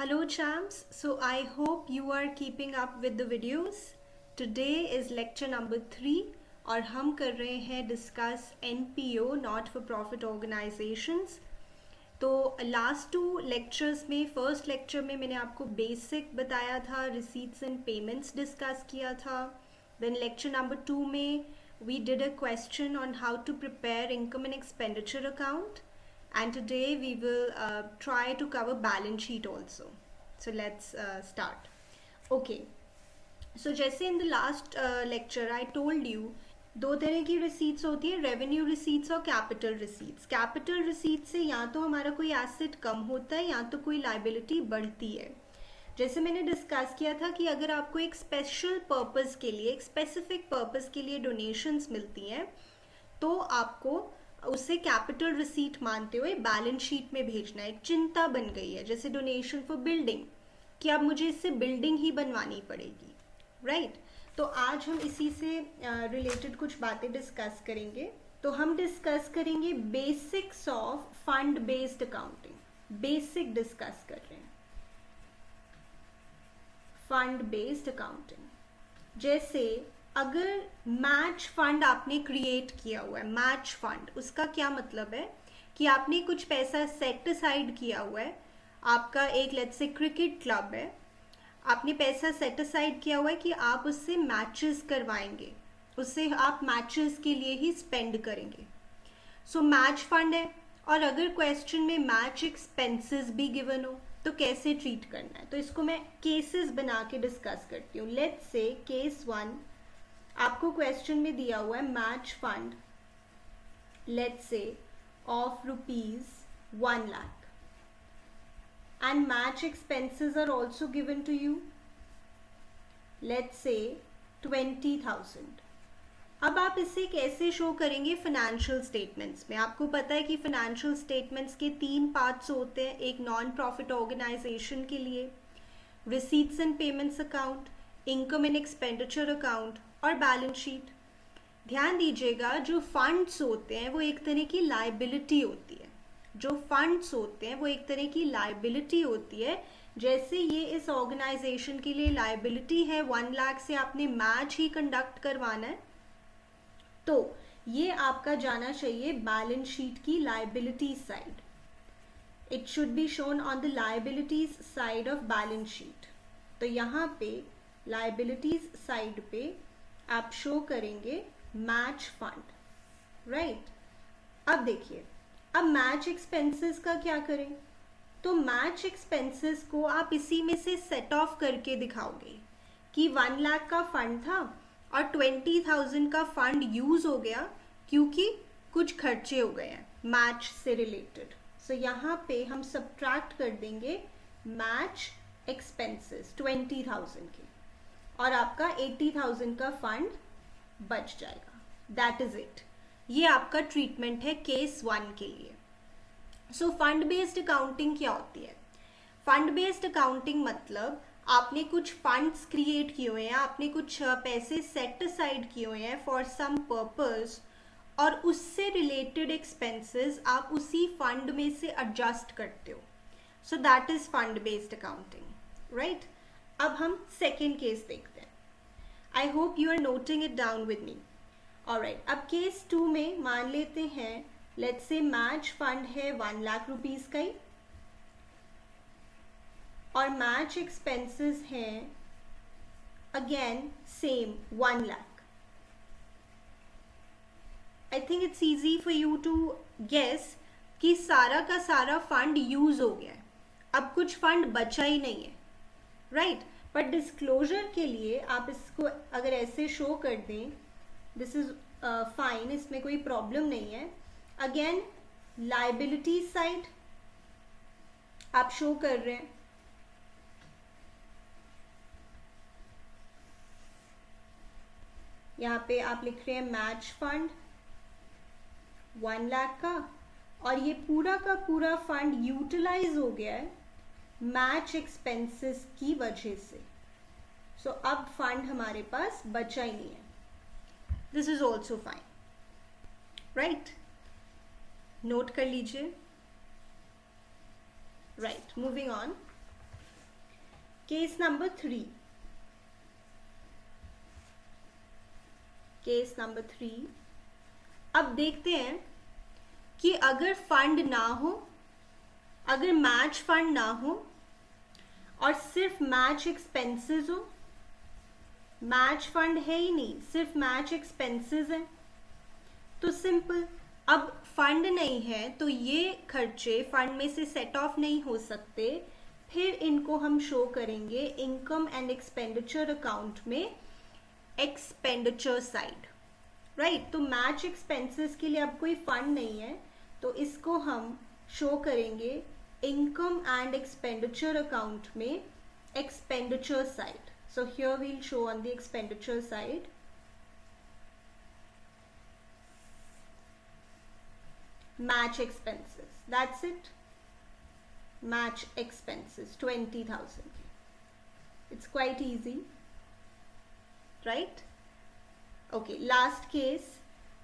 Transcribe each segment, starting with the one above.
Hello champs, so I hope you are keeping up with the videos. Today is lecture number 3 और हम कर रहे हैं discuss NPO not for profit organisations. तो last to lectures में first lecture में मैंने आपको बेसिक बताया था, रिसीट्स एंड पेमेंट्स डिस्कस किया था. देन लेक्चर नंबर 2 में we did a question on how to prepare income and expenditure account. And today we will try to cover balance sheet also. So let's start. Okay, so जैसे in the last lecture I told you, दो तरह की receipts होती है, revenue receipts और capital receipts. Capital receipts से या तो हमारा कोई asset कम होता है या तो कोई liability बढ़ती है. जैसे मैंने डिस्कस किया था कि अगर आपको एक स्पेशल पर्पस के लिए, एक स्पेसिफिक पर्पस के लिए डोनेशंस मिलती हैं तो आपको उससे कैपिटल रिसीट मानते हुए बैलेंस शीट में भेजना है. एक चिंता बन गई है, जैसे डोनेशन फॉर बिल्डिंग, कि अब मुझे इससे बिल्डिंग ही बनवानी पड़ेगी, राइट? तो आज हम इसी से रिलेटेड कुछ बातें डिस्कस करेंगे. तो हम डिस्कस करेंगे basics of fund based accounting. Basic discuss कर रहे हैं फंड बेस्ड अकाउंटिंग. जैसे अगर मैच फंड आपने क्रिएट किया हुआ है, मैच फंड, उसका क्या मतलब है कि आपने कुछ पैसा सेट असाइड किया हुआ है. आपका एक लेट्स से क्रिकेट क्लब है, आपने पैसा सेट असाइड किया हुआ है कि आप उससे मैचेस करवाएंगे, उससे आप मैचेस के लिए ही स्पेंड करेंगे. सो मैच फंड है. और अगर क्वेश्चन में मैच एक्सपेंसेस भी गिवन हो तो कैसे ट्रीट करना है, तो इसको मैं केसेस बना के डिस्कस करती हूँ. लेट्स से केस 1 आपको क्वेश्चन में दिया हुआ है match fund, let's say of ₹1 lakh and match expenses are also given to you, let's say 20,000. अब आप इसे कैसे शो करेंगे फाइनेंशियल स्टेटमेंट्स में? आपको पता है कि फाइनेंशियल स्टेटमेंट्स के 3 पार्ट्स होते हैं. एक नॉन प्रॉफिट ऑर्गेनाइजेशन के लिए receipts and payments account, income and expenditure account और बैलेंस शीट. ध्यान दीजिएगा, जो फंड्स होते हैं वो एक तरह की लाइबिलिटी होती है. जो फंड्स होते हैं वो एक तरह की लाइबिलिटी होती है. जैसे ये इस ऑर्गेनाइजेशन के लिए लाइबिलिटी है, 1 लाख से आपने मैच ही कंडक्ट करवाना है, तो ये आपका जाना चाहिए बैलेंस शीट की liability side. It should be shown on the liabilities side of balance sheet. तो यहाँ पे लाइबिलिटीज साइड पे आप शो करेंगे मैच फंड, राइट? अब देखिए, अब मैच एक्सपेंसेस का क्या करें? तो मैच एक्सपेंसेस को आप इसी में से सेट ऑफ करके दिखाओगे कि 1 लाख का फंड था और 20,000 का फंड यूज हो गया क्योंकि कुछ खर्चे हो गए हैं मैच से रिलेटेड. सो यहाँ पे हम सब्ट्रैक्ट कर देंगे मैच एक्सपेंसेस 20,000 के और आपका 80,000 का फंड बच जाएगा. That is it. ये आपका ट्रीटमेंट है केस 1 के लिए. सो फंड बेस्ड अकाउंटिंग क्या होती है? फंड बेस्ड अकाउंटिंग मतलब आपने कुछ फंड्स क्रिएट किए हुए हैं, आपने कुछ पैसे सेट असाइड किए हुए हैं फॉर सम पर्पस, और उससे रिलेटेड एक्सपेंसेस आप उसी फंड में से एडजस्ट करते हो. So that is fund based accounting, right? अब हम सेकेंड केस देखते हैं. I hope you are noting it down with me. Alright, अब केस 2 में मान लेते हैं लेट्स से मैच फंड है 1 लाख रुपीज का ही और मैच एक्सपेंसेस हैं again same 1 lakh. I think it's easy for you to guess कि सारा का सारा फंड यूज हो गया है, अब कुछ फंड बचा ही नहीं है, राइट? बट डिस्क्लोजर के लिए आप इसको अगर ऐसे शो कर दें, दिस इज फाइन, इसमें कोई प्रॉब्लम नहीं है. अगेन लाइबिलिटी साइड आप शो कर रहे हैं, यहाँ पे आप लिख रहे हैं मैच फंड 1 लाख का और ये पूरा का पूरा फंड यूटिलाइज हो गया है मैच एक्सपेंसेस की वजह से. सो अब फंड हमारे पास बचा ही नहीं है. This is also fine, right? Note कर लीजिए. Right, moving on. Case number 3, case number 3, अब देखते हैं कि अगर फंड ना हो, अगर मैच फंड ना हो और सिर्फ मैच एक्सपेंसेस हो, मैच फंड है ही नहीं, सिर्फ मैच एक्सपेंसेस है, तो सिंपल, अब फंड नहीं है तो ये खर्चे फंड में से सेट ऑफ नहीं हो सकते, फिर इनको हम शो करेंगे इनकम एंड एक्सपेंडिचर अकाउंट में एक्सपेंडिचर साइड, राइट। तो मैच एक्सपेंसेस के लिए अब कोई फंड नहीं है, तो इसको हम शो करेंगे इनकम एंड एक्सपेंडिचर अकाउंट में expenditure side. So here we'll show on the expenditure side match expenses. That's it. Match expenses 20,000. It's quite easy, right? Okay, last case.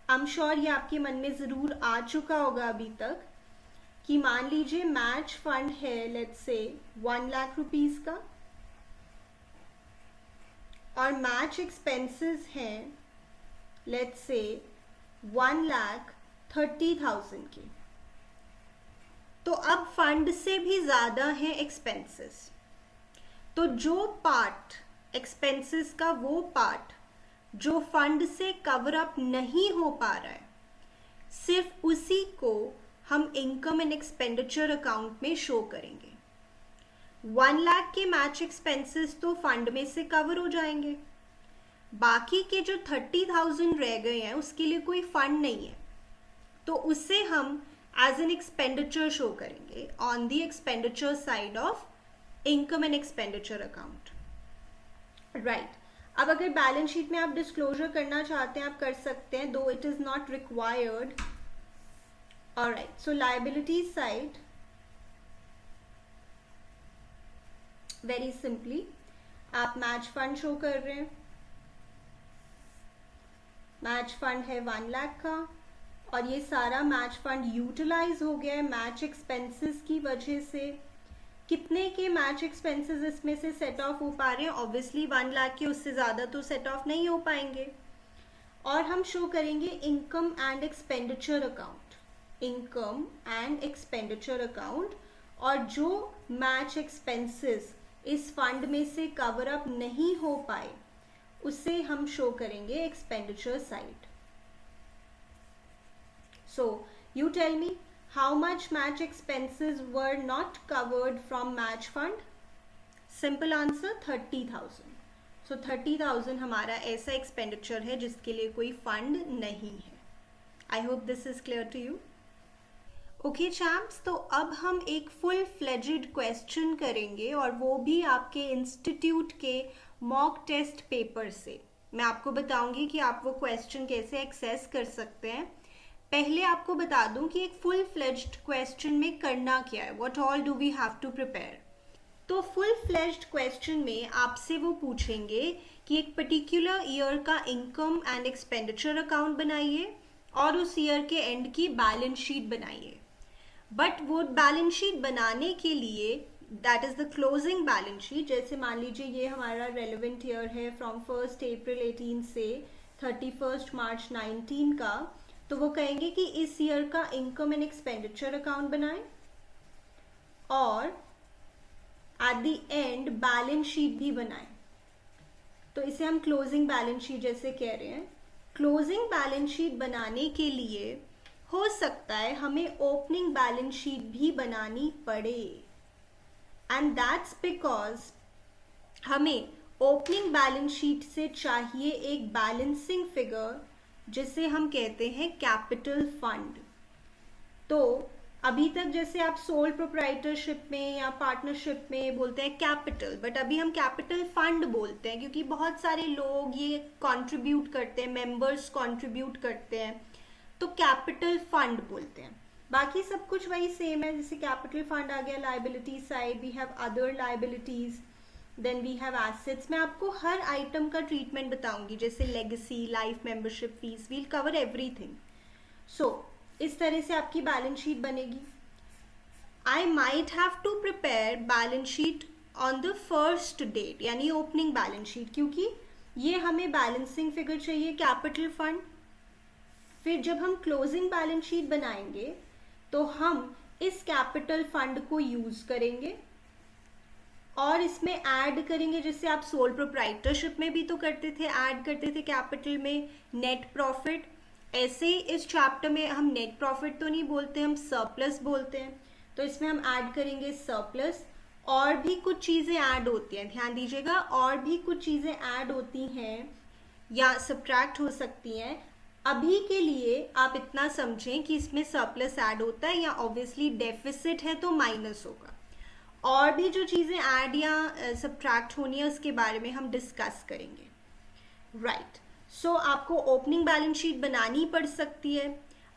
I'm sure ये आपके मन में ज़रूर आ चुका होगा अभी तक कि मान लीजिए मैच फंड है लेट्स से 1 लाख रुपीस का और मैच एक्सपेंसेस हैं लेट्स से 1,30,000 के, तो अब फंड से भी ज़्यादा है एक्सपेंसेस, तो जो पार्ट एक्सपेंसेस का वो पार्ट जो फंड से कवर अप नहीं हो पा रहा है, सिर्फ उसी को हम इनकम एंड एक्सपेंडिचर अकाउंट में शो करेंगे. 1 लाख के मैच एक्सपेंसेस तो फंड में से कवर हो जाएंगे, बाकी के जो 30,000 रह गए हैं उसके लिए कोई फंड नहीं है, तो उसे हम एज एन एक्सपेंडिचर शो करेंगे on the expenditure side of income and expenditure account, right. अब अगर बैलेंस शीट में आप डिस्क्लोजर करना चाहते हैं आप कर सकते हैं, दो it is not required. Alright, so liabilities side very simply आप मैच फंड शो कर रहे हैं. मैच फंड है 1 लाख का और ये सारा मैच फंड यूटिलाइज हो गया है मैच एक्सपेंसेस की वजह से. कितने के मैच एक्सपेंसेस इसमें से सेट ऑफ हो पा रहे हैं? ऑब्वियसली 1 लाख के, उससे ज़्यादा तो सेट ऑफ नहीं हो पाएंगे. और हम शो करेंगे income and expenditure account, income and expenditure account, और जो मैच एक्सपेंसेस इस फंड में से कवर अप नहीं हो पाए उसे हम शो करेंगे expenditure side. So you tell me how much match expenses were not covered from match fund? Simple answer 30,000. So 30,000 हमारा ऐसा एक्सपेंडिचर है जिसके लिए कोई फंड नहीं है. I hope this is clear to you. Okay champs, तो अब हम एक फुल फ्लेजेड क्वेश्चन करेंगे और वो भी आपके इंस्टीट्यूट के मॉक टेस्ट पेपर से. मैं आपको बताऊंगी कि आप वो क्वेश्चन कैसे एक्सेस कर सकते हैं. पहले आपको बता दूं कि एक फुल फ्लेज्ड क्वेश्चन में करना क्या है, what all do we have to prepare. तो फुल फ्लेज्ड क्वेश्चन में आपसे वो पूछेंगे कि एक पर्टिकुलर ईयर का इनकम एंड एक्सपेंडिचर अकाउंट बनाइए और उस ईयर के एंड की बैलेंस शीट बनाइए. बट वो बैलेंस शीट बनाने के लिए that is the closing balance sheet. जैसे मान लीजिए ये हमारा रेलिवेंट ईयर है फ्रॉम 1 अप्रैल 18 से 31 मार्च 19 का, तो वो कहेंगे कि इस ईयर का इनकम एंड एक्सपेंडिचर अकाउंट बनाएं और at the end balance sheet भी बनाएं. तो इसे हम क्लोजिंग बैलेंस शीट जैसे कह रहे हैं. क्लोजिंग बैलेंस शीट बनाने के लिए हो सकता है हमें ओपनिंग बैलेंस शीट भी बनानी पड़े, एंड दैट्स बिकॉज हमें ओपनिंग बैलेंस शीट से चाहिए एक बैलेंसिंग फिगर जिसे हम कहते हैं कैपिटल फंड. तो अभी तक जैसे आप सोल प्रोप्राइटरशिप में या पार्टनरशिप में बोलते हैं कैपिटल, बट अभी हम कैपिटल फंड बोलते हैं क्योंकि बहुत सारे लोग ये कंट्रीब्यूट करते हैं, मेंबर्स कंट्रीब्यूट करते हैं, तो कैपिटल फंड बोलते हैं. बाकी सब कुछ वही सेम है. जैसे कैपिटल फंड आ गया liability side, we have other liabilities, then we have assets. मैं आपको हर आइटम का ट्रीटमेंट बताऊंगी, जैसे legacy, life membership fees, will cover everything. So इस तरह से आपकी बैलेंस शीट बनेगी. I might have to prepare balance sheet on the first date यानी ओपनिंग बैलेंस शीट, क्योंकि ये हमें बैलेंसिंग फिगर चाहिए कैपिटल फंड। फिर जब हम क्लोजिंग बैलेंस शीट बनाएंगे तो हम इस कैपिटल फंड को यूज करेंगे और इसमें ऐड करेंगे, जैसे आप सोल प्रोप्राइटरशिप में भी तो करते थे, ऐड करते थे कैपिटल में नेट प्रॉफिट। ऐसे ही इस चैप्टर में हम नेट प्रॉफिट तो नहीं बोलते, हम सरप्लस बोलते हैं, तो इसमें हम ऐड करेंगे सरप्लस। और भी कुछ चीज़ें ऐड होती हैं, ध्यान दीजिएगा, और भी कुछ चीज़ें ऐड होती हैं या सब्ट्रैक्ट हो सकती हैं। अभी के लिए आप इतना समझें कि इसमें सरप्लस ऐड होता है या ऑब्वियसली डेफिसिट है तो माइनस होगा। और भी जो चीज़ें ऐड या सब्ट्रैक्ट होनी है उसके बारे में हम डिस्कस करेंगे, राइट। सो आपको ओपनिंग बैलेंस शीट बनानी पड़ सकती है।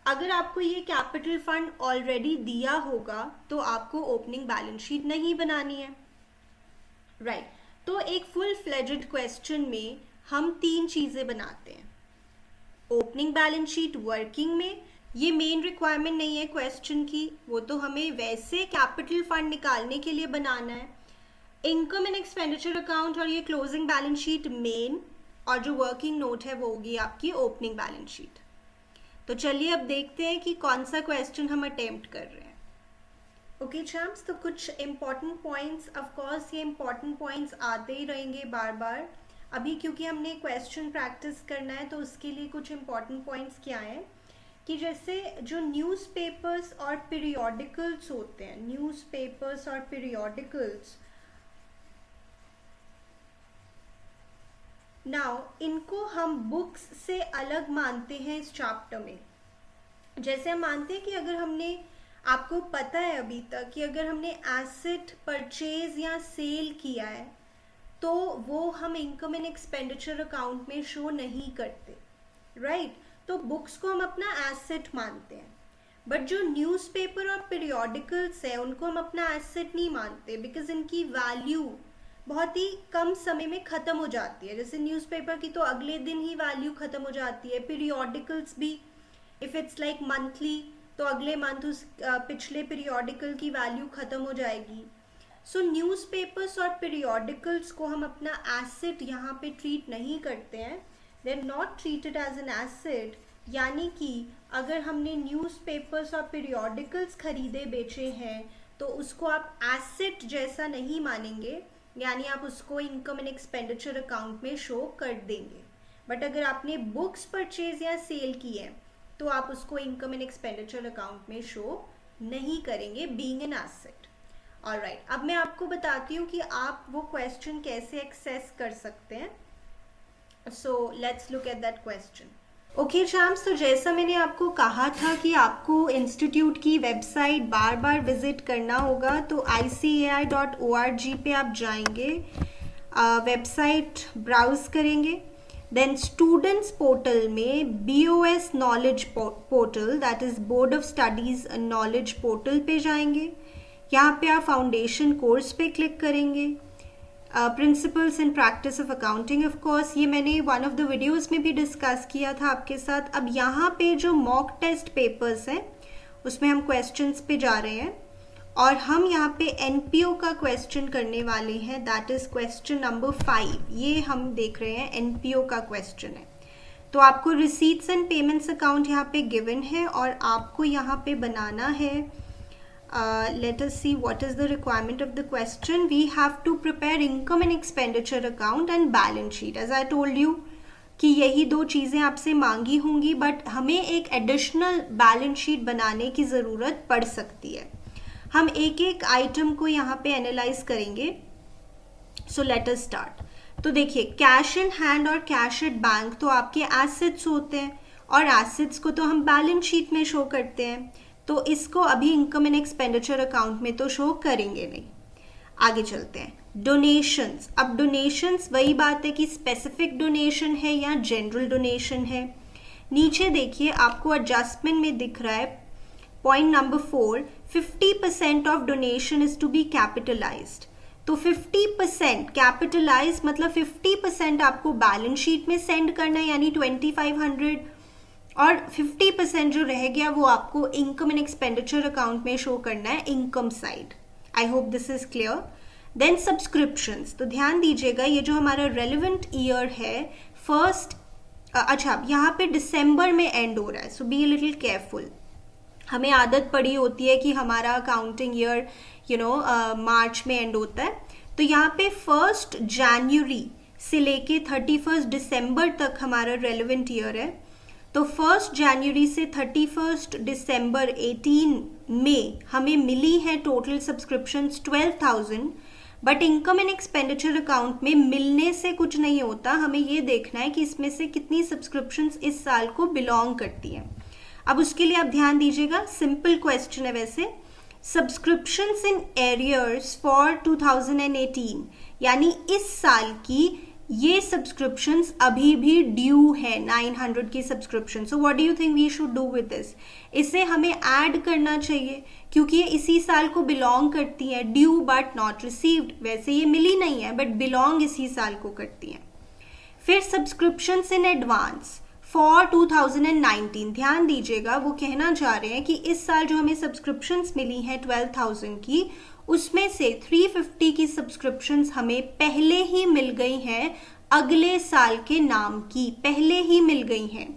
अगर आपको ये कैपिटल फंड ऑलरेडी दिया होगा तो आपको ओपनिंग बैलेंस शीट नहीं बनानी है, राइट। तो एक फुल फ्लेजेड क्वेश्चन में हम 3 चीज़ें बनाते हैं। ओपनिंग बैलेंस शीट वर्किंग में, ये मेन रिक्वायरमेंट नहीं है क्वेश्चन की, वो तो हमें वैसे कैपिटल फंड निकालने के लिए बनाना है। इनकम एंड एक्सपेंडिचर अकाउंट और ये क्लोजिंग बैलेंस शीट मेन, और जो वर्किंग नोट है वो होगी आपकी ओपनिंग बैलेंस शीट। तो चलिए अब देखते हैं कि कौन सा क्वेश्चन हम अटेम्प्ट कर रहे हैं। ओके चैम्प्स, तो कुछ इंपॉर्टेंट पॉइंट्स, ऑफ कोर्स ये इंपॉर्टेंट पॉइंट्स आते ही रहेंगे बार बार। अभी क्योंकि हमने क्वेश्चन प्रैक्टिस करना है तो उसके लिए कुछ इंपॉर्टेंट पॉइंट्स क्या हैं कि जैसे जो न्यूज़पेपर्स और पीरियोडिकल्स होते हैं, न्यूज़पेपर्स और पीरियोडिकल्स, नाउ इनको हम बुक्स से अलग मानते हैं इस चैप्टर में। जैसे हम मानते हैं कि अगर हमने, आपको पता है अभी तक कि अगर हमने एसेट परचेज या सेल किया है तो वो हम इनकम एंड एक्सपेंडिचर अकाउंट में शो नहीं करते, राइट। तो बुक्स को हम अपना एसेट मानते हैं, बट जो न्यूज़पेपर और पीरियोडिकल्स है उनको हम अपना एसेट नहीं मानते, बिकॉज इनकी वैल्यू बहुत ही कम समय में ख़त्म हो जाती है। जैसे न्यूज़पेपर की तो अगले दिन ही वैल्यू ख़त्म हो जाती है, पीरियोडिकल्स भी इफ़ इट्स लाइक मंथली तो अगले मंथ उस पिछले पीरियोडिकल की वैल्यू ख़त्म हो जाएगी। सो न्यूज़पेपर्स और पीरियोडिकल्स को हम अपना एसेट यहाँ पे ट्रीट नहीं करते हैं, they are not treated as an asset. यानी कि अगर हमने न्यूज़पेपर्स और पीरियोडिकल्स खरीदे बेचे हैं तो उसको आप एसेट जैसा नहीं मानेंगे, यानी आप उसको इनकम एंड एक्सपेंडिचर अकाउंट में शो कर देंगे। बट अगर आपने बुक्स परचेज या सेल की है तो आप उसको इनकम एंड एक्सपेंडिचर अकाउंट में शो नहीं करेंगे, बीइंग एन एसेट। ऑलराइट, अब मैं आपको बताती हूँ कि आप वो क्वेश्चन कैसे एक्सेस कर सकते हैं। So let's look at that question. Okay champs, तो जैसा मैंने आपको कहा था कि आपको इंस्टीट्यूट की वेबसाइट बार बार विजिट करना होगा, तो ICAI.org पे आप जाएंगे, वेबसाइट ब्राउज करेंगे, देन स्टूडेंट्स पोर्टल में BOS knowledge portal, that is board of studies knowledge portal पे जाएंगे। यहाँ पे आप फाउंडेशन कोर्स पे क्लिक करेंगे, principles and practice of accounting, of course ये मैंने वन ऑफ द वीडियोस में भी डिस्कस किया था आपके साथ। अब यहाँ पे जो मॉक टेस्ट पेपर्स हैं उसमें हम क्वेश्चंस पे जा रहे हैं और हम यहाँ पे NPO का क्वेश्चन करने वाले हैं, दैट इज़ क्वेश्चन नंबर 5। ये हम देख रहे हैं NPO का क्वेश्चन है। तो आपको रिसीट्स एंड पेमेंट्स अकाउंट यहाँ पे गिवन है और आपको यहाँ पे बनाना है, let us see what is the requirement of the question. We have to prepare income and expenditure account and balance sheet. As I told you कि यही 2 चीज़ें आपसे मांगी होंगी, बट हमें एक एडिशनल बैलेंस शीट बनाने की ज़रूरत पड़ सकती है। हम एक एक आइटम को यहाँ पे एनालाइज करेंगे। So let us start. तो देखिए, कैश इन हैंड और कैश एट बैंक तो आपके एसेट्स होते हैं और एसेट्स को तो हम बैलेंस शीट में शो करते हैं, तो इसको अभी इनकम एंड एक्सपेंडिचर अकाउंट में तो शो करेंगे नहीं। आगे चलते हैं, डोनेशंस। अब डोनेशंस वही बात है कि स्पेसिफिक डोनेशन है या जनरल डोनेशन है। नीचे देखिए आपको एडजस्टमेंट में दिख रहा है point number 4, 50% of donation is to be capitalized. तो 50% कैपिटलाइज मतलब 50% आपको बैलेंस शीट में सेंड करना है, यानी 2500, और 50% जो रह गया वो आपको इनकम एंड एक्सपेंडिचर अकाउंट में शो करना है, income side. I hope this is clear. Then subscriptions, तो ध्यान दीजिएगा ये जो हमारा रेलिवेंट ईयर है फर्स्ट, अच्छा यहाँ पे दिसंबर में एंड हो रहा है, सो बी अ लिटिल केयरफुल। हमें आदत पड़ी होती है कि हमारा अकाउंटिंग ईयर मार्च में एंड होता है, तो यहाँ पे 1 जनवरी से लेके 31 दिसंबर तक हमारा रेलिवेंट ईयर है। तो 1 जनवरी से 31 दिसंबर 18 में हमें मिली है total subscriptions 12,000, but income and expenditure account में मिलने से कुछ नहीं होता, हमें ये देखना है कि इसमें से कितनी सब्सक्रिप्शंस इस साल को बिलोंग करती हैं। अब उसके लिए आप ध्यान दीजिएगा, सिंपल क्वेश्चन है वैसे, सब्सक्रिप्शंस इन एरियर्स फॉर 2018, यानी इस साल की ये सब्सक्रिप्शंस अभी भी ड्यू है 900 की subscription. So what do you think we should do with this? इसे हमें ऐड करना चाहिए क्योंकि ये इसी साल को बिलोंग करती है। ड्यू बट नॉट रिसीव्ड, वैसे ये मिली नहीं है बट बिलोंग इसी साल को करती हैं। फिर सब्सक्रिप्शंस इन एडवांस फॉर 2019, ध्यान दीजिएगा वो कहना चाह रहे हैं कि इस साल जो हमें सब्सक्रिप्शंस मिली हैं 12,000 की, उसमें से 350 की सब्सक्रिप्शंस हमें पहले ही मिल गई हैं, अगले साल के नाम की पहले ही मिल गई हैं,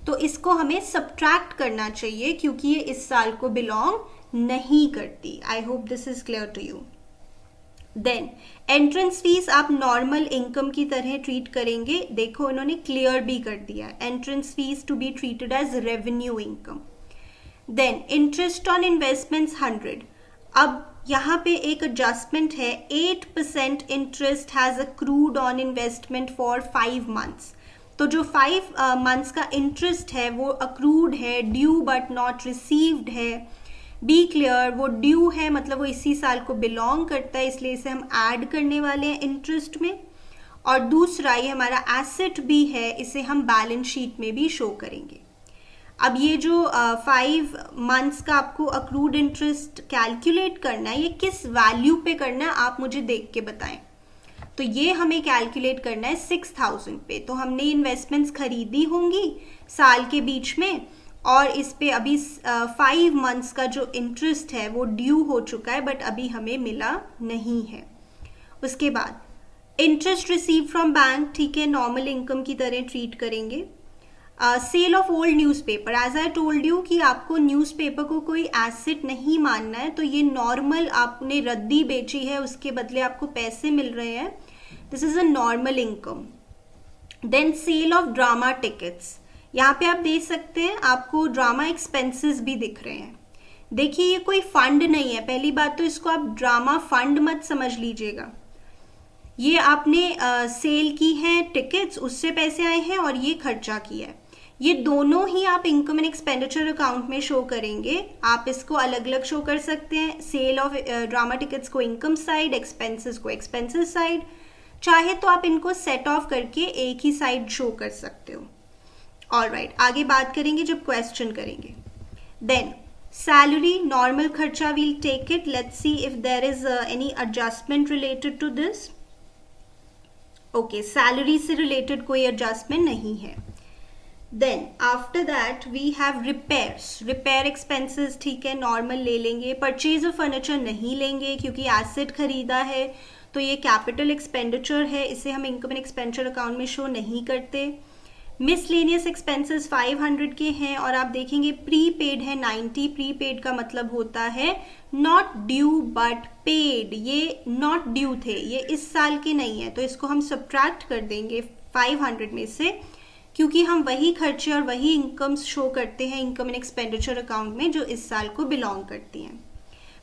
तो इसको हमें सब्ट्रैक्ट करना चाहिए क्योंकि ये इस साल को बिलोंग नहीं करती। I hope this is clear to you. Then entrance fees आप नॉर्मल इनकम की तरह ट्रीट करेंगे, देखो इन्होंने क्लियर भी कर दिया, entrance fees to be treated as revenue income. Then interest on investments 100, अब यहाँ पे एक एडजस्टमेंट है, 8% interest has accrued on investment for 5 months, तो जो 5 मंथ्स का इंटरेस्ट है वो अक्रूड है, ड्यू बट नॉट रिसीव्ड है। बी क्लियर, वो ड्यू है मतलब वो इसी साल को बिलोंग करता है, इसलिए इसे हम ऐड करने वाले हैं इंटरेस्ट में। और दूसरा ये हमारा एसेट भी है, इसे हम बैलेंस शीट में भी शो करेंगे। अब ये जो 5 मंथ्स का आपको अक्रूड इंटरेस्ट कैलकुलेट करना है, ये किस वैल्यू पे करना है आप मुझे देख के बताएं। तो ये हमें कैलकुलेट करना है 6,000 पे, तो हमने इन्वेस्टमेंट्स खरीदी होंगी साल के बीच में, और इस पे अभी 5 मंथ्स का जो इंटरेस्ट है वो ड्यू हो चुका है बट अभी हमें मिला नहीं है। उसके बाद इंटरेस्ट रिसीव फ्रॉम बैंक, ठीक है, नॉर्मल इनकम की तरह ट्रीट करेंगे। Sale of old newspaper, as I told you कि आपको न्यूज़पेपर को कोई एसेट नहीं मानना है, तो ये नॉर्मल आपने रद्दी बेची है उसके बदले आपको पैसे मिल रहे हैं, this is a normal income. Then sale of drama tickets, यहाँ पे आप देख सकते हैं आपको ड्रामा एक्सपेंसेस भी दिख रहे हैं। देखिए ये कोई फंड नहीं है, पहली बात तो इसको आप ड्रामा फंड मत समझ लीजिएगा, ये आपने सेल की है टिकट्स, उससे पैसे आए हैं और ये खर्चा किया है, ये दोनों ही आप इनकम एंड एक्सपेंडिचर अकाउंट में शो करेंगे। आप इसको अलग अलग शो कर सकते हैं, सेल ऑफ ड्रामा टिकट्स को इनकम साइड, एक्सपेंसेस को एक्सपेंसेस साइड, चाहे तो आप इनको सेट ऑफ करके एक ही साइड शो कर सकते हो। ऑलराइट, आगे बात करेंगे जब क्वेश्चन करेंगे। देन सैलरी, नॉर्मल खर्चा, we'll take it, let's see if there is any adjustment related to this. Okay, salary से रिलेटेड कोई एडजस्टमेंट नहीं है। Then after that we have repairs, repair expenses, ठीक है, नॉर्मल ले लेंगे। परचेज ऑफ फर्नीचर नहीं लेंगे क्योंकि एसेट खरीदा है, तो ये कैपिटल एक्सपेंडिचर है, इसे हम इनकम एंड एक्सपेंडिचर अकाउंट में शो नहीं करते। मिसलेनियस एक्सपेंसेस 500 के हैं और आप देखेंगे प्रीपेड है 90, प्रीपेड का मतलब होता है नॉट ड्यू बट पेड, ये नॉट ड्यू थे, ये इस साल के नहीं है, तो इसको हम सब्ट्रैक्ट कर देंगे 500 में से, क्योंकि हम वही खर्चे और वही इनकम्स शो करते हैं इनकम एंड एक्सपेंडिचर अकाउंट में जो इस साल को बिलोंग करती हैं।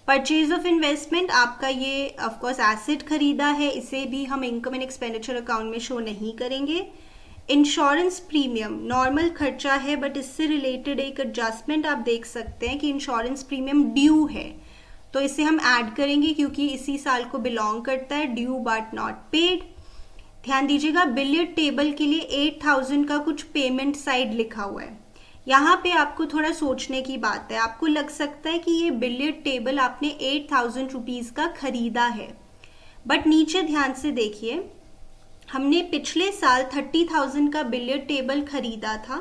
परचेज ऑफ इन्वेस्टमेंट, आपका ये ऑफकोर्स एसेट खरीदा है, इसे भी हम इनकम एंड एक्सपेंडिचर अकाउंट में शो नहीं करेंगे। इंश्योरेंस प्रीमियम, नॉर्मल खर्चा है बट इससे रिलेटेड एक एडजस्टमेंट आप देख सकते हैं कि इंश्योरेंस प्रीमियम ड्यू है, तो इसे हम ऐड करेंगे क्योंकि इसी साल को बिलोंग करता है, ड्यू बट नॉट पेड। ध्यान दीजिएगा बिलियर्ड टेबल के लिए 8,000 का कुछ पेमेंट साइड लिखा हुआ है, यहाँ पे आपको थोड़ा सोचने की बात है। आपको लग सकता है कि ये बिलियर्ड टेबल आपने 8,000 रुपीज का खरीदा है, बट नीचे ध्यान से देखिए, हमने पिछले साल 30,000 का बिलियर्ड टेबल खरीदा था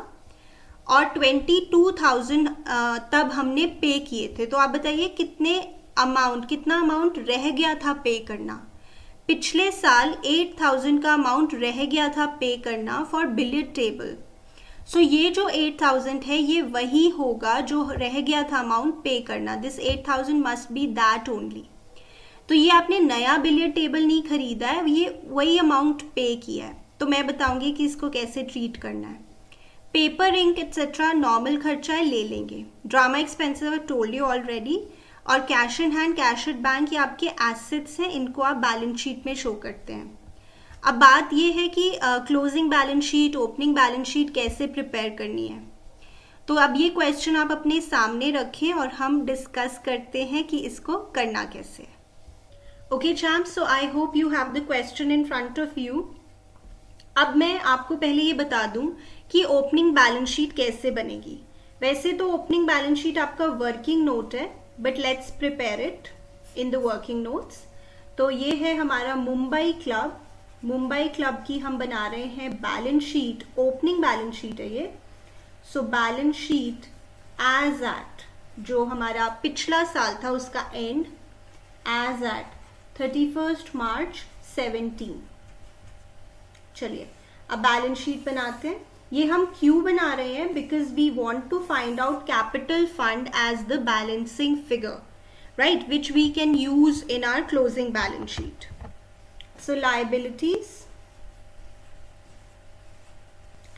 और 22,000 तब हमने पे किए थे, तो आप बताइए कितना अमाउंट रह गया था पे करना। पिछले साल 8,000 का अमाउंट रह गया था पे करना फॉर बिलियर्ड टेबल। सो ये जो 8,000 है ये वही होगा जो रह गया था अमाउंट पे करना। This 8,000 must be that only. तो ये आपने नया बिलियर्ड टेबल नहीं खरीदा है, ये वही अमाउंट पे किया है। तो मैं बताऊंगी कि इसको कैसे ट्रीट करना है। पेपर इंक एक्सेट्रा नॉर्मल खर्चा है, ले लेंगे। Drama expensive I told you already. और cash in hand, cash at bank, ये आपके एसेट्स हैं, इनको आप बैलेंस शीट में शो करते हैं। अब बात ये है कि closing balance sheet, opening balance sheet कैसे प्रिपेयर करनी है। तो अब ये क्वेश्चन आप अपने सामने रखें और हम डिस्कस करते हैं कि इसको करना कैसे है। Okay champs, so I hope you have the question in front of you. अब मैं आपको पहले ये बता दूं कि ओपनिंग बैलेंस शीट कैसे बनेगी। वैसे तो ओपनिंग बैलेंस शीट आपका वर्किंग नोट है, but let's prepare it in the working notes. तो ये है हमारा मुंबई क्लब। मुंबई क्लब की हम बना रहे हैं balance sheet, opening balance sheet है ये। So balance sheet as at, जो हमारा पिछला साल था उसका एंड, एज एट 31 मार्च 17। चलिए अब बैलेंस शीट बनाते हैं। ये हम क्यों बना रहे हैं? Because we want to find out capital fund as the balancing figure, right, which we can use in our closing balance sheet. So liabilities,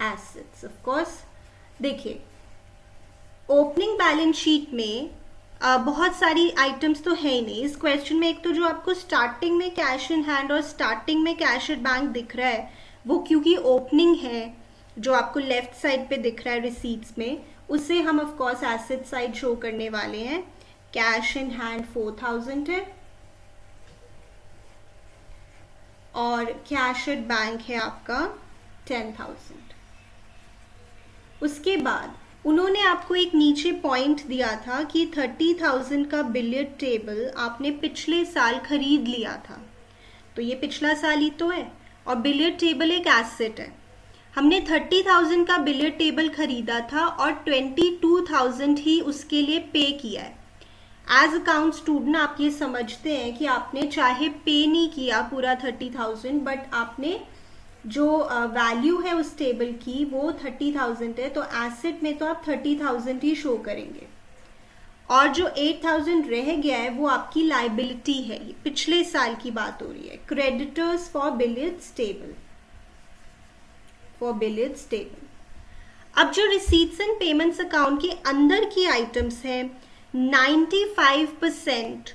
assets, of course. देखिए ओपनिंग बैलेंस शीट में बहुत सारी आइटम्स तो है ही नहीं इस question में। एक तो जो आपको स्टार्टिंग में कैश इन हैंड और स्टार्टिंग में कैश एट बैंक दिख रहा है, वो क्योंकि ओपनिंग है, जो आपको लेफ्ट साइड पे दिख रहा है रिसीट्स में, उसे हम of course asset side show करने वाले हैं। कैश इन हैंड 4,000 है और कैश एट बैंक है आपका 10,000। उसके बाद उन्होंने आपको एक नीचे पॉइंट दिया था कि 30,000 का बिलियर्ड टेबल आपने पिछले साल खरीद लिया था। तो ये पिछला साल ही तो है और बिलियर्ड टेबल एक एसेट है। हमने 30,000 का बिलियर्ड टेबल खरीदा था और 22,000 ही उसके लिए पे किया है। एज अकाउंट स्टूडेंट आप ये समझते हैं कि आपने चाहे पे नहीं किया पूरा 30,000, बट आपने जो वैल्यू है उस टेबल की वो 30,000 है, तो एसेट में तो आप 30,000 ही शो करेंगे। और जो 8,000 रह गया है वो आपकी लाइबिलिटी है, ये पिछले साल की बात हो रही है। Creditors for billiards table, for billiards table. अब जो रिसीट्स एंड पेमेंट्स अकाउंट के अंदर की आइटम्स हैं, 95%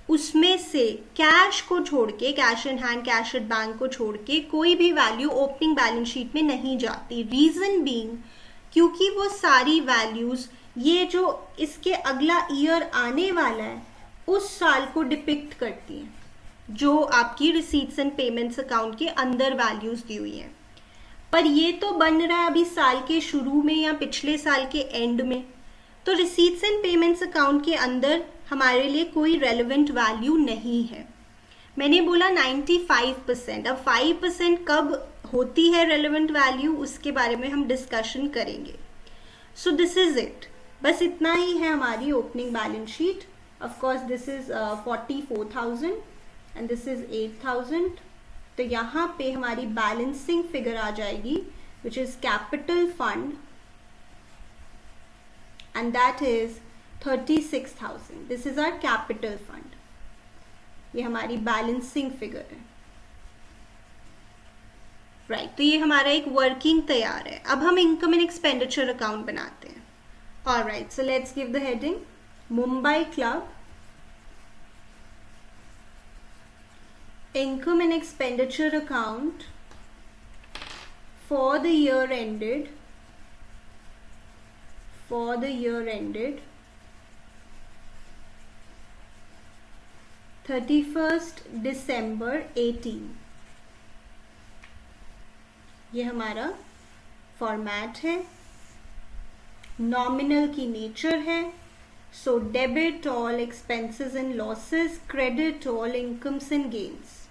उसमें से कैश को छोड़ के, cash in hand, cash at bank को छोड़ के कोई भी वैल्यू ओपनिंग बैलेंस शीट में नहीं जाती। रीजन बीइंग क्योंकि वो सारी वैल्यूज ये जो इसके अगला ईयर आने वाला है उस साल को डिपिक्ट करती हैं, जो आपकी रिसीट्स एंड पेमेंट्स अकाउंट के अंदर वैल्यूज दी हुई हैं। पर ये तो बन रहा है अभी साल के शुरू में या पिछले साल के एंड में, तो रिसीट्स एंड पेमेंट्स अकाउंट के अंदर हमारे लिए कोई रेलेवेंट वैल्यू नहीं है। मैंने बोला 95%। अब 5% कब होती है रेलेवेंट वैल्यू, उसके बारे में हम डिस्कशन करेंगे। सो दिस इज इट, बस इतना ही है हमारी opening balance sheet. Of course this is 44,000 and this is 8,000। तो यहाँ पे हमारी बैलेंसिंग फिगर आ जाएगी which is capital fund, and that is 36,000. This is our capital fund. ये हमारी बैलेंसिंग फिगर है, राइट। तो ये हमारा एक वर्किंग तैयार है। अब हम इनकम एंड एक्सपेंडिचर अकाउंट बनाते हैं। Alright, so let's give the heading Mumbai club income and expenditure account for the year ended 31st December 18। ये हमारा फॉर्मेट है, नॉमिनल की नेचर है। So debit all expenses and losses, credit all incomes and gains.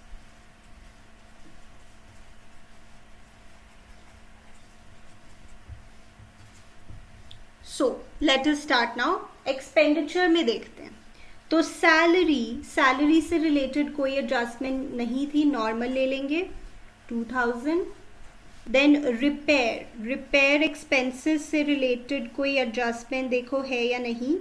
So let us start now. Expenditure में देखते हैं। तो salary से रिलेटेड कोई एडजस्टमेंट नहीं थी, नॉर्मल ले लेंगे 2000। देन रिपेयर एक्सपेंसेस से रिलेटेड कोई एडजस्टमेंट देखो है या नहीं,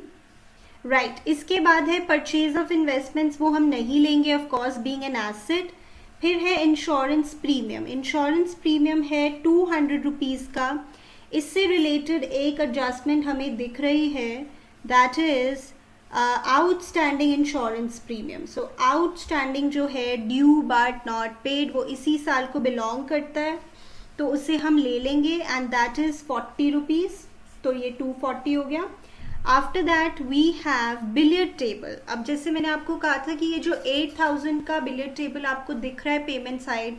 राइट। इसके बाद है परचेज ऑफ इन्वेस्टमेंट्स, वो हम नहीं लेंगे of course being an asset. फिर है इंश्योरेंस प्रीमियम है 200 रुपीज़ का। इससे रिलेटेड एक एडजस्टमेंट हमें दिख रही है, that is outstanding insurance premium. So outstanding जो है ड्यू बट नॉट पेड, वो इसी साल को बिलोंग करता है, तो उसे हम ले लेंगे एंड दैट इज 40 रुपीज़, तो ये 240 हो गया। After that we have billiard table. अब जैसे मैंने आपको कहा था कि ये जो 8000 का बिलियर्ड टेबल आपको दिख रहा है payment side,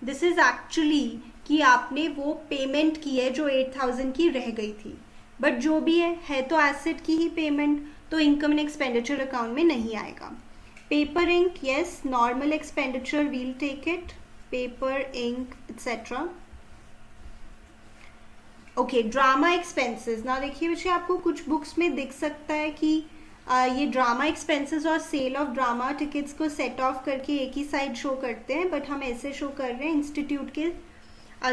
this is actually कि आपने वो पेमेंट की है जो 8000 की रह गई थी, बट जो भी है तो एसेट की ही पेमेंट, तो इनकम एंड एक्सपेंडिचर अकाउंट में नहीं आएगा। Paper ink, yes, normal expenditure, we'll take it, paper ink etcetera. Okay, drama expenses ना, देखिए बच्चे आपको कुछ बुक्स में दिख सकता है कि ये ड्रामा एक्सपेंसेस और सेल ऑफ ड्रामा टिकट्स को सेट ऑफ करके एक ही साइड शो करते हैं, बट हम ऐसे शो कर रहे हैं, इंस्टीट्यूट के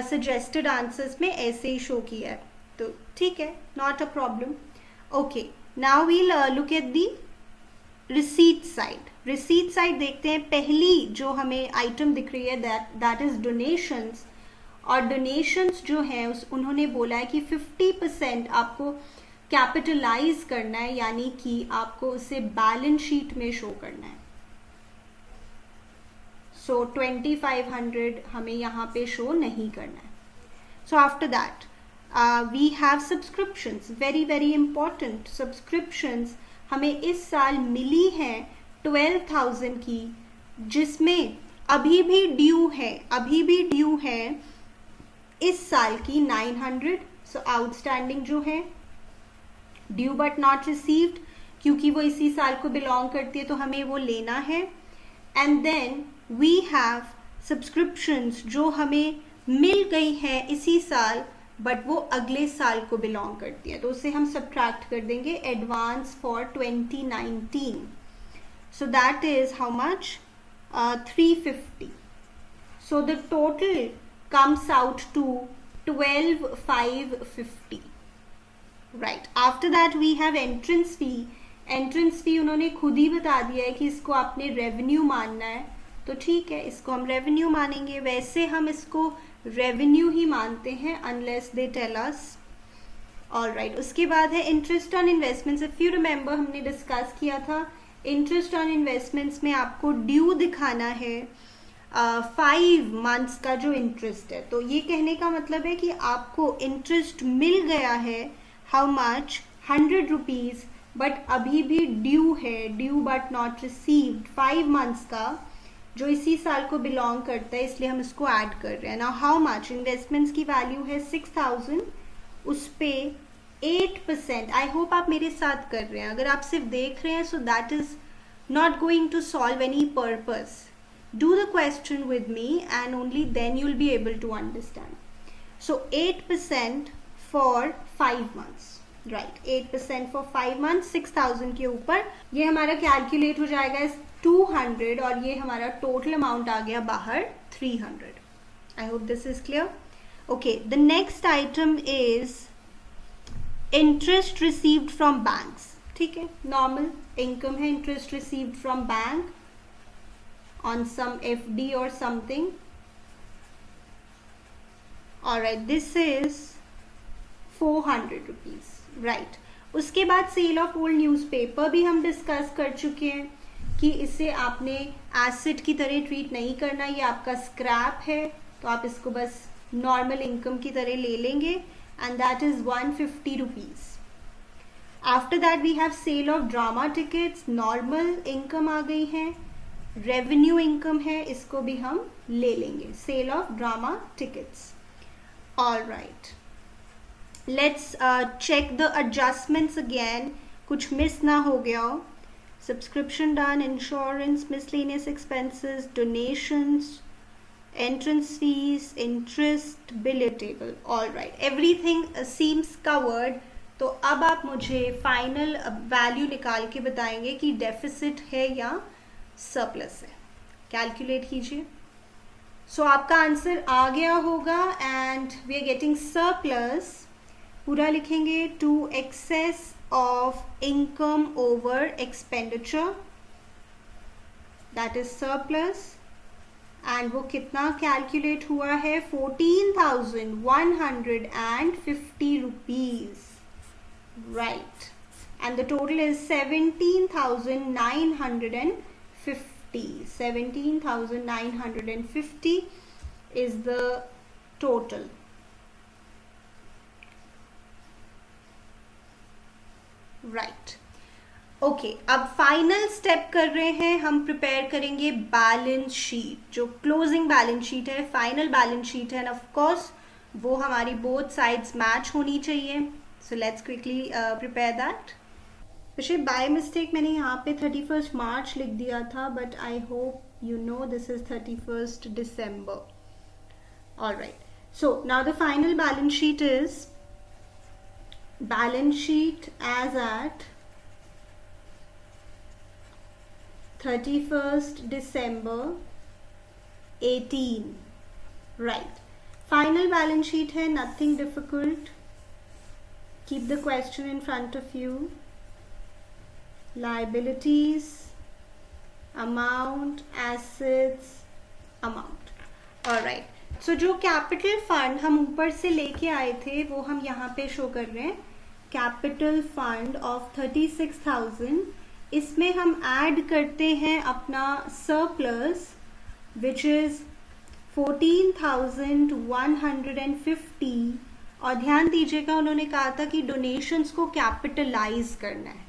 सजेस्टेड आंसर्स में ऐसे ही शो किया है, तो ठीक है, not a problem. Okay, now we'll look at the receipt side देखते हैं। पहली जो हमें आइटम दिख रही है दैट इज डोनेशंस, और डोनेशंस जो हैं उन्होंने बोला है कि 50% आपको कैपिटलाइज करना है, यानी कि आपको उसे बैलेंस शीट में शो करना है। सो 2500 हमें यहाँ पे शो नहीं करना है। So after that we have subscriptions, very very important. Subscriptions हमें इस साल मिली हैं 12,000 की, जिसमें अभी भी ड्यू है इस साल की 900। सो आउटस्टैंडिंग जो है ड्यू बट नॉट रिसीव्ड, क्योंकि वो इसी साल को बिलोंग करती है तो हमें वो लेना है। And then we have subscriptions जो हमें मिल गई है इसी साल, बट वो अगले साल को बिलोंग करती है, तो उसे हम सब्ट्रैक्ट कर देंगे advance for 2019। So that is how much, 350। So the total comes out to 12,550, right? After that we have entrance fee उन्होंने खुद ही बता दिया है कि इसको आपने रेवेन्यू मानना है, तो ठीक है, इसको हम रेवेन्यू मानेंगे। वैसे हम इसको रेवेन्यू ही मानते हैं unless they tell us, alright. उसके बाद है interest on investments. If you remember हमने डिस्कस किया था, इंटरेस्ट ऑन इन्वेस्टमेंट्स में आपको ड्यू दिखाना है 5 मंथ्स का जो इंटरेस्ट है, तो ये कहने का मतलब है कि आपको इंटरेस्ट मिल गया है हाउ मच, 100 रुपीज़, बट अभी भी ड्यू है, due but not received 5 months का, जो इसी साल को बिलोंग करता है, इसलिए हम इसको ऐड कर रहे हैं ना। हाउ मच, इन्वेस्टमेंट्स की वैल्यू है 6000, उस पे 8%। आई होप आप मेरे साथ कर रहे हैं, अगर आप सिर्फ देख रहे हैं so that is not going to solve any purpose. Do the question with me and only then you'll be able to understand. So 8% for 5 months, right? 8% for 5 months 6000 के ऊपर ये हमारा कैलकुलेट हो जाएगा इस 200, और ये हमारा टोटल अमाउंट आ गया बाहर 300. I hope this is clear. Okay, the next item is interest received from banks. ठीक है, नॉर्मल इनकम है, interest received from bank on some FD or something. Alright, this is 400 rupees, right? उसके बाद cell of old newspaper भी हम discuss कर चुके हैं कि इसे आपने एसेट की तरह ट्रीट नहीं करना, ये आपका स्क्रैप है, तो आप इसको बस नॉर्मल इनकम की तरह ले लेंगे, and that is 150 rupees. After that we have sale of drama tickets, normal income आ गई है, रेवेन्यू इनकम है, इसको भी हम ले लेंगे, sale of drama tickets. All right, let's check the adjustments again, कुछ मिस ना हो गया हो। Subscription done, insurance, miscellaneous expenses, donations, entrance fees, interest, bill table. All right, everything seems covered तो अब आप मुझे फाइनल वैल्यू निकाल के बताएंगे कि डेफिसिट है या सरप्लस है। कैलकुलेट कीजिए। सो आपका आंसर आ गया होगा and we are getting surplus, पूरा लिखेंगे, to excess of income over expenditure, that is surplus. And वो कितना कैलकुलेट हुआ है, 14,150 rupees, right, and the total is 17,950. 17,950 is the total. right. Okay, अब फाइनल स्टेप कर रहे हैं हम, प्रिपेयर करेंगे बैलेंस शीट, जो क्लोजिंग बैलेंस शीट है, फाइनल बैलेंस शीट है, एंड ऑफ कोर्स वो हमारी बोथ साइड्स मैच होनी चाहिए। So let's quickly prepare that. वैसे बाय मिस्टेक मैंने यहाँ पे 31 मार्च लिख दिया था, but I hope you know this is 31 December. Alright, so now the final balance sheet is balance sheet as at 31st December 18. Right. Final balance sheet है, nothing difficult. Keep the question in front of you. Liabilities, amount, assets, amount. Alright. So जो capital fund हम ऊपर से लेके आए थे वो हम यहाँ पे शो कर रहे हैं, कैपिटल फंड ऑफ 36,000। इसमें हम ऐड करते हैं अपना सरप्लस विच इज 14,150। और ध्यान दीजिएगा उन्होंने कहा था कि डोनेशंस को कैपिटलाइज करना है।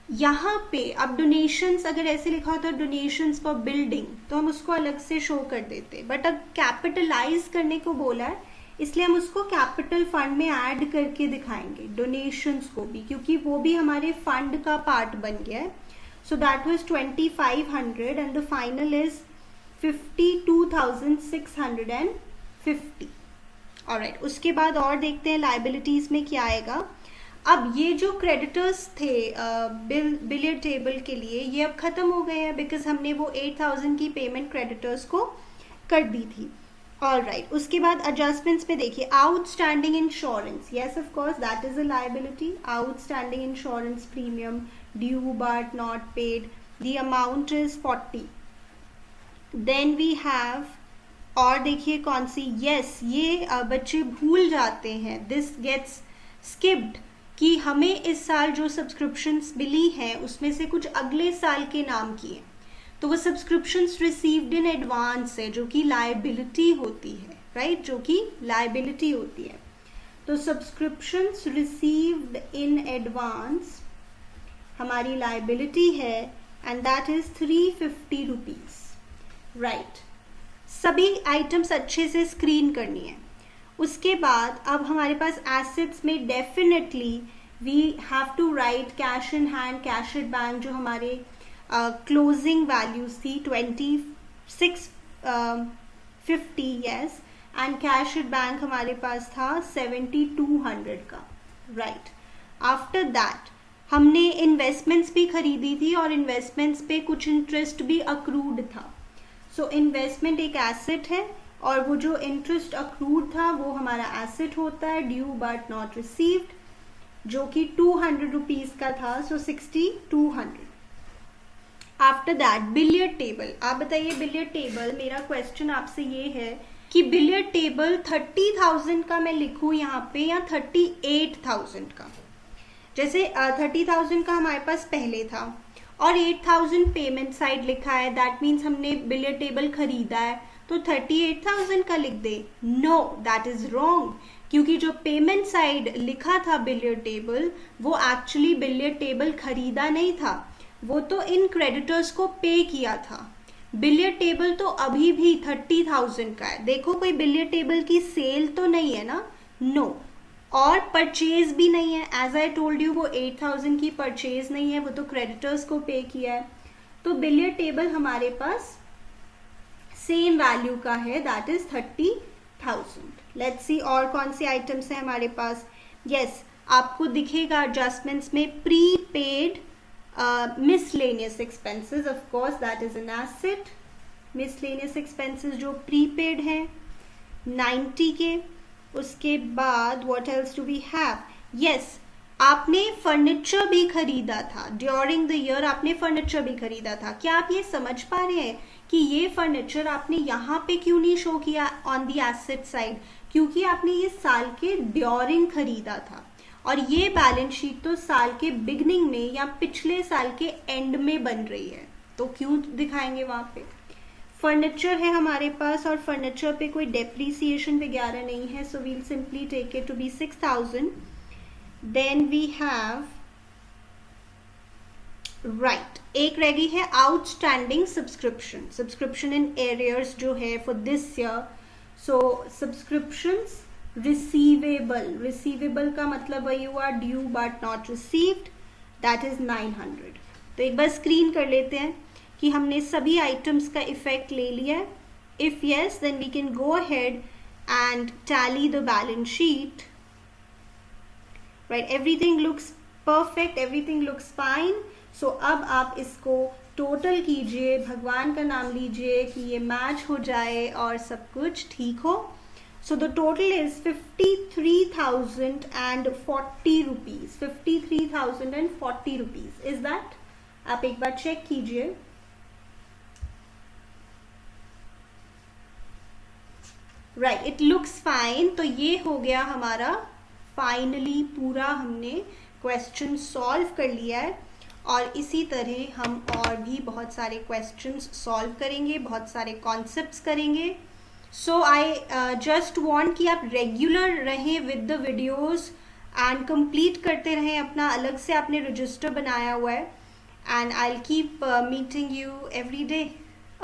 यहाँ पे अब डोनेशंस अगर ऐसे लिखा होता डोनेशंस फॉर बिल्डिंग तो हम उसको अलग से शो कर देते, बट अब कैपिटलाइज करने को बोला है इसलिए हम उसको कैपिटल फंड में ऐड करके दिखाएंगे डोनेशंस को भी, क्योंकि वो भी हमारे फंड का पार्ट बन गया है। So that was 2,500 and the final is 52,650। Alright, उसके बाद और देखते हैं लाइबिलिटीज में क्या आएगा। अब ये जो क्रेडिटर्स थे बिलियर टेबल के लिए, ये अब खत्म हो गए हैं बिकॉज हमने वो 8,000 की पेमेंट क्रेडिटर्स को कर दी थी। ऑलराइट, उसके बाद एडजस्टमेंट्स में देखिए, outstanding insurance, yes of course that is a liability. Outstanding insurance premium due but not paid, the amount is 40। Then we have, और देखिए कौन सी, यस ये बच्चे भूल जाते हैं, दिस गेट्स स्किप्ड, कि हमें इस साल जो सब्सक्रिप्शंस मिली हैं उसमें से कुछ अगले साल के नाम किए, तो वो सब्सक्रिप्शंस रिसीव्ड इन एडवांस है जो कि लायबिलिटी होती है, राइट, जो कि लायबिलिटी होती है। तो सब्सक्रिप्शंस रिसीव्ड इन एडवांस हमारी लायबिलिटी है and that is 350 rupees, right. सभी आइटम्स अच्छे से स्क्रीन करनी है। उसके बाद अब हमारे पास एसेट्स में definitely we have to write cash in hand, cash at bank, जो हमारे क्लोजिंग वैल्यूज थी 2650, yes, and cash at bank हमारे पास था 7,200 का, राइट। आफ्टर दैट हमने इन्वेस्टमेंट्स भी खरीदी थी और इन्वेस्टमेंट्स पे कुछ इंटरेस्ट भी अक्रूड था। सो इन्वेस्टमेंट एक एसेट है और वो जो इंटरेस्ट अक्रूड था वो हमारा एसेट होता है, ड्यू बट नॉट रिसीव्ड, जो कि 200 रुपीज का था, सो 6,200। आफ्टर दैट बिलियर्ड टेबल, आप बताइए बिलियर्ड टेबल, मेरा क्वेश्चन आपसे ये है कि बिलियर्ड टेबल 30,000 का मैं लिखूं यहाँ पे या 38,000 का। जैसे 30,000 का हमारे पास पहले था और 8,000 पेमेंट साइड लिखा है, दैट मीन्स हमने बिलियर्ड टेबल खरीदा है, तो 38,000 का लिख दे। नो, दैट इज रॉन्ग, क्योंकि जो पेमेंट साइड लिखा था बिलियर्ड टेबल वो एक्चुअली बिलियर्ड टेबल खरीदा नहीं था, वो तो इन क्रेडिटर्स को पे किया था। बिलियर्ड टेबल तो अभी भी 30,000 का है। देखो कोई बिलियर्ड टेबल की सेल तो नहीं है ना, नो, और परचेज भी नहीं है। एज आई टोल्ड यू वो 8,000 की परचेज नहीं है, वो तो क्रेडिटर्स को पे किया है। तो बिलियर्ड टेबल हमारे पास सेम वैल्यू का है, दैट इज 30,000। लेट्स सी और कौन सी आइटम्स है हमारे पास। यस, आपको दिखेगा एडजस्टमेंट्स में prepaid miscellaneous expenses, of course that is an asset. Miscellaneous expenses जो प्रीपेड हैं 90 के। उसके बाद what else do we have, yes आपने फर्नीचर भी खरीदा था ड्यूरिंग द ईयर, आपने फर्नीचर भी खरीदा था। क्या आप ये समझ पा रहे हैं कि ये फर्नीचर आपने यहाँ पे क्यों नहीं शो किया ऑन द एसेट साइड, क्योंकि आपने ये साल के ड्यूरिंग खरीदा था और ये बैलेंस शीट तो साल के बिगनिंग में या पिछले साल के एंड में बन रही है, तो क्यों दिखाएंगे वहाँ पे। फर्नीचर है हमारे पास और फर्नीचर पे कोई डेप्रीसिएशन वगैरह नहीं है, so we'll simply take it to be 6000। Then we have right, एक रह गई है outstanding subscription, subscription in arrears जो है for this year. So subscriptions receivable, receivable का मतलब वही हुआ due but not received, that is 900। तो एक बार स्क्रीन कर लेते हैं कि हमने सभी आइटम्स का इफेक्ट ले लिया है। If yes then we can go ahead and tally the balance sheet. Right, everything looks perfect, everything looks fine. So अब आप इसको टोटल कीजिए, भगवान का नाम लीजिए कि ये मैच हो जाए और सब कुछ ठीक हो। So the total is 53,040 rupees, 53,040 rupees is that. आप एक बार चेक कीजिए। Right, it looks fine. तो ये हो गया हमारा फाइनली पूरा, हमने क्वेश्चन सॉल्व कर लिया है और इसी तरह हम और भी बहुत सारे क्वेश्चंस सॉल्व करेंगे, बहुत सारे कॉन्सेप्ट्स करेंगे। सो आई जस्ट वांट कि आप रेगुलर रहें with the videos and complete करते रहें अपना, अलग से आपने रजिस्टर बनाया हुआ है। And I will keep meeting you every day.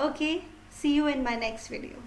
Okay, see you in my next video.